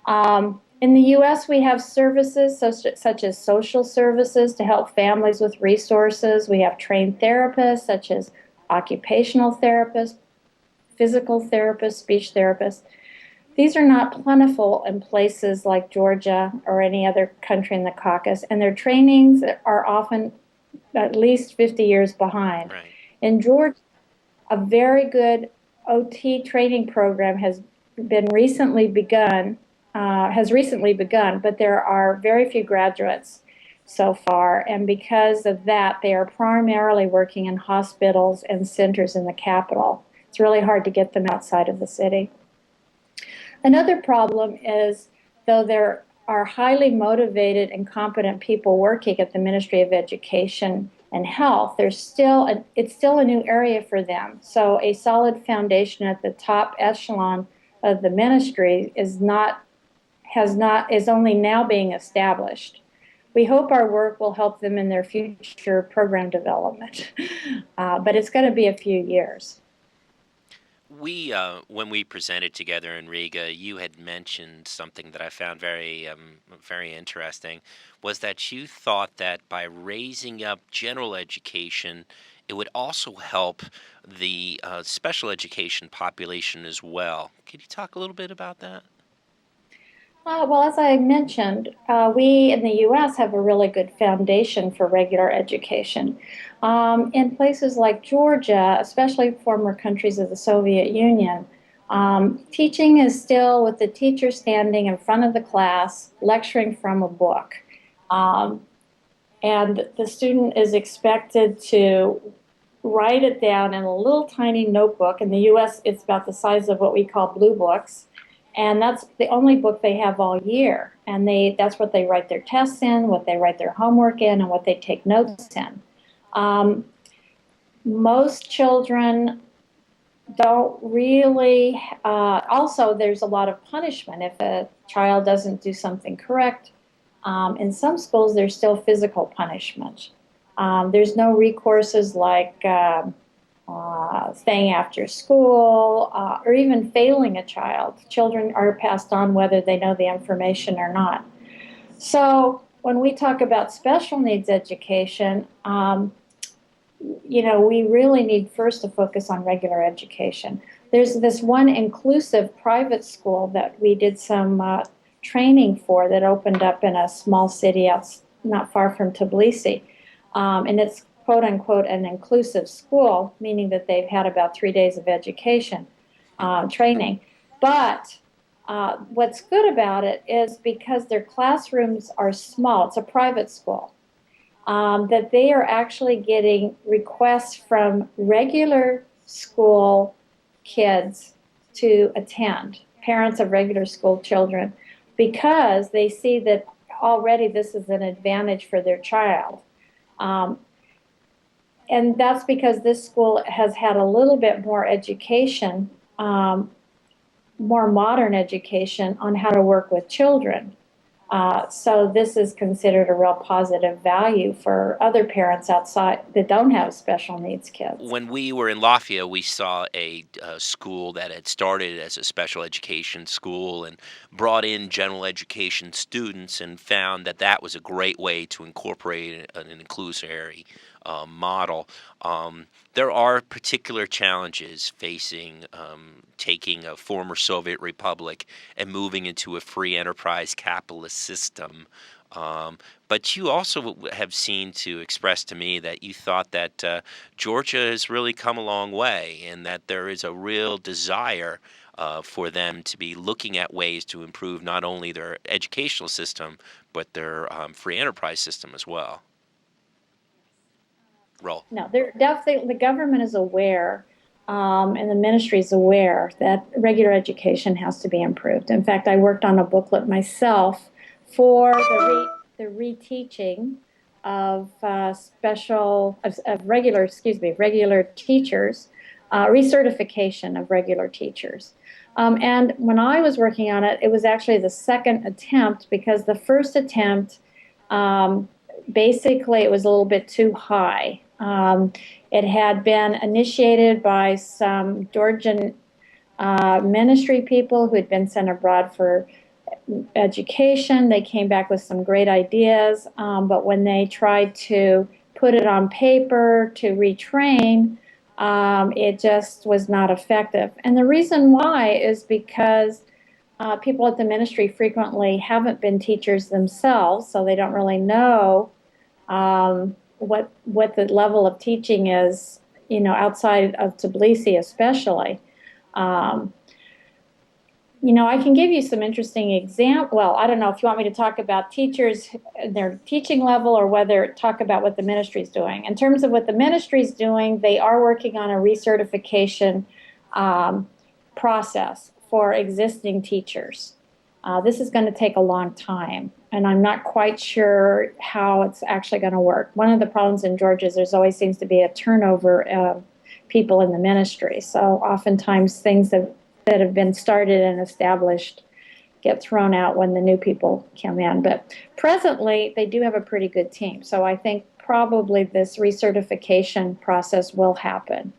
In the U.S., we have services such as social services to help families with resources. We have trained therapists such as occupational therapists, physical therapists, speech therapists. These are not plentiful in places like Georgia or any other country in the Caucasus, and their trainings are often at least 50 years behind. Right. In Georgia, a very good OT training program has recently begun, but there are very few graduates so far, and because of that, they are primarily working in hospitals and centers in the capital. It's really hard to get them outside of the city. Another problem is, though there are highly motivated and competent people working at the Ministry of Education and Health, it's still a new area for them. So a solid foundation at the top echelon of the ministry is only now being established. We hope our work will help them in their future program development, but it's going to be a few years. When we presented together in Riga, you had mentioned something that I found very interesting, was that you thought that by raising up general education, it would also help the special education population as well. Could you talk a little bit about that? Well, as I mentioned, we in the U.S. have a really good foundation for regular education. In places like Georgia, especially former countries of the Soviet Union, teaching is still with the teacher standing in front of the class, lecturing from a book. And the student is expected to write it down in a little tiny notebook. In the U.S., it's about the size of what we call blue books. And that's the only book they have all year. And that's what they write their tests in, what they write their homework in, and what they take notes in. Most children don't really, also there's a lot of punishment if a child doesn't do something correct. In some schools, there's still physical punishment. There's no recourses like staying after school, or even failing a child. Children are passed on whether they know the information or not. So when we talk about special needs education, we really need first to focus on regular education. There's this one inclusive private school that we did some training for that opened up in a small city not far from Tbilisi. And it's quote unquote an inclusive school, meaning that they've had about 3 days of education training. But what's good about it is because their classrooms are small, it's a private school, that they are actually getting requests from regular school kids to attend, parents of regular school children, because they see that already this is an advantage for their child. And that's because this school has had a little bit more education, more modern education on how to work with children. So this is considered a real positive value for other parents outside that don't have special needs kids. When we were in Lafayette, we saw a school that had started as a special education school and brought in general education students, and found that that was a great way to incorporate an inclusionary model. There are particular challenges facing taking a former Soviet republic and moving into a free enterprise capitalist system. But you also have seen to express to me that you thought that Georgia has really come a long way, and that there is a real desire for them to be looking at ways to improve not only their educational system, but their free enterprise system as well. Roll. No, they're definitely, the government is aware, and the ministry is aware that regular education has to be improved. In fact, I worked on a booklet myself for the reteaching of regular teachers, recertification of regular teachers. And when I was working on it, it was actually the second attempt, because the first attempt, basically it was a little bit too high. It had been initiated by some Georgian ministry people who had been sent abroad for education. They came back with some great ideas, but when they tried to put it on paper to retrain, it just was not effective. And the reason why is because people at the ministry frequently haven't been teachers themselves, so they don't really know what the level of teaching is, outside of Tbilisi especially. Um, I can give you some interesting example. Well, I don't know if you want me to talk about teachers, their teaching level, or whether talk about what the ministry is doing. In terms of what the ministry is doing, they are working on a recertification process for existing teachers. This is going to take a long time, and I'm not quite sure how it's actually going to work. One of the problems in Georgia is there's always seems to be a turnover of people in the ministry. So oftentimes things that have been started and established get thrown out when the new people come in. But presently, they do have a pretty good team. So I think probably this recertification process will happen.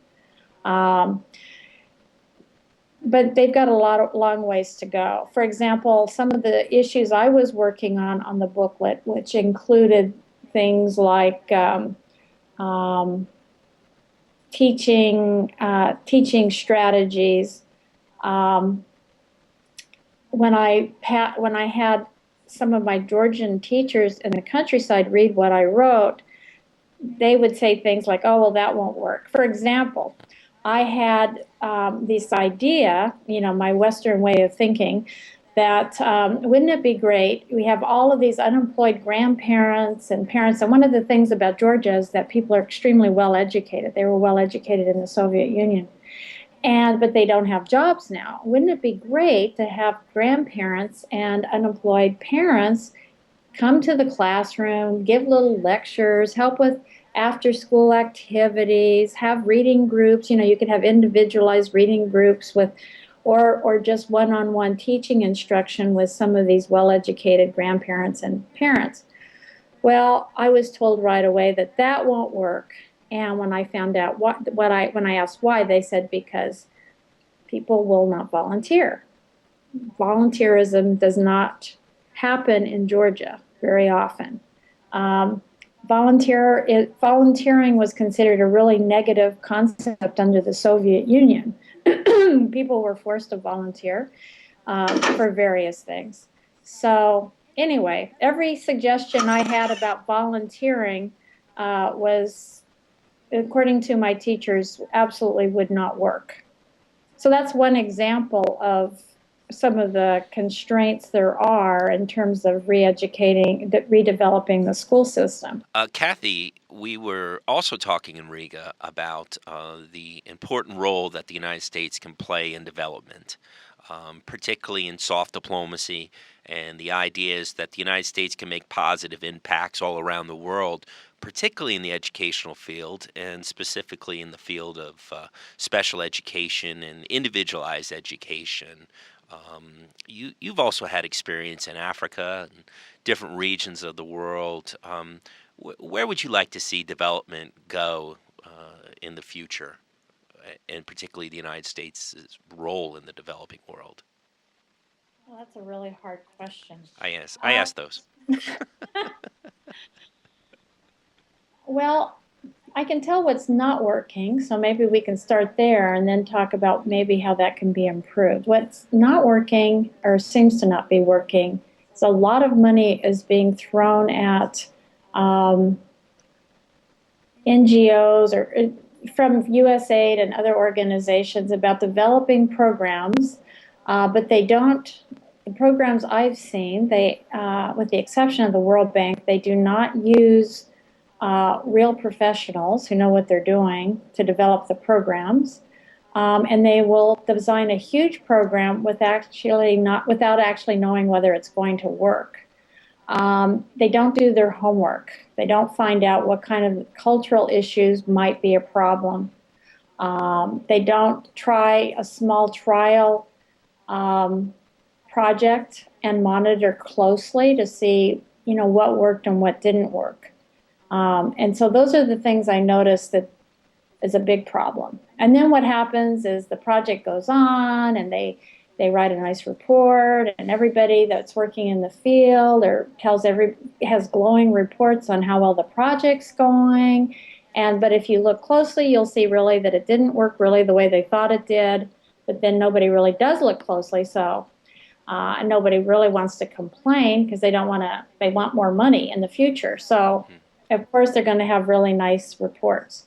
But they've got a long ways to go. For example, some of the issues I was working on the booklet, which included things like teaching strategies. When I had some of my Georgian teachers in the countryside read what I wrote, they would say things like, "Oh, well, that won't work." For example, I had this idea, my Western way of thinking, that wouldn't it be great? We have all of these unemployed grandparents and parents, and one of the things about Georgia is that people are extremely well educated. They were well educated in the Soviet Union, but they don't have jobs now. Wouldn't it be great to have grandparents and unemployed parents come to the classroom, give little lectures, help with after-school activities, have reading groups. You could have individualized reading groups or just one-on-one teaching instruction with some of these well-educated grandparents and parents. Well, I was told right away that won't work. And when I found out when I asked why, they said because people will not volunteer. Volunteerism does not happen in Georgia very often. Volunteering was considered a really negative concept under the Soviet Union. People were forced to volunteer for various things. So anyway, every suggestion I had about volunteering was, according to my teachers, absolutely would not work. So that's one example of some of the constraints there are in terms of redeveloping the school system. Cathy, we were also talking in Riga about the important role that the United States can play in development, particularly in soft diplomacy, and the idea is that the United States can make positive impacts all around the world, particularly in the educational field, and specifically in the field of special education and individualized education. You've also had experience in Africa and different regions of the world. Where would you like to see development go in the future, and particularly the United States' role in the developing world? Well, that's a really hard question. I asked those. Well, I can tell what's not working, so maybe we can start there and then talk about maybe how that can be improved. What's not working, or seems to not be working, is a lot of money is being thrown at NGOs or from USAID and other organizations about developing programs, but they don't. The programs I've seen, with the exception of the World Bank, they do not use real professionals who know what they're doing to develop the programs, and they will design a huge program without actually knowing whether it's going to work. They don't do their homework. They don't find out what kind of cultural issues might be a problem. They don't try a small trial project and monitor closely to see, what worked and what didn't work. And so those are the things I noticed that is a big problem. And then what happens is the project goes on and they they write a nice report, and everybody that's working in the field or has glowing reports on how well the project's going. But if you look closely, you'll see really that it didn't work really the way they thought it did. But then nobody really does look closely, so and nobody really wants to complain because they want more money in the future. So of course they're going to have really nice reports.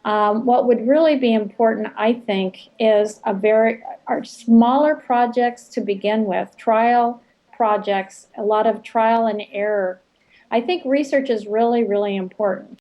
What would really be important, I think, is are smaller projects to begin with, trial projects, a lot of trial and error. I think research is really, really important.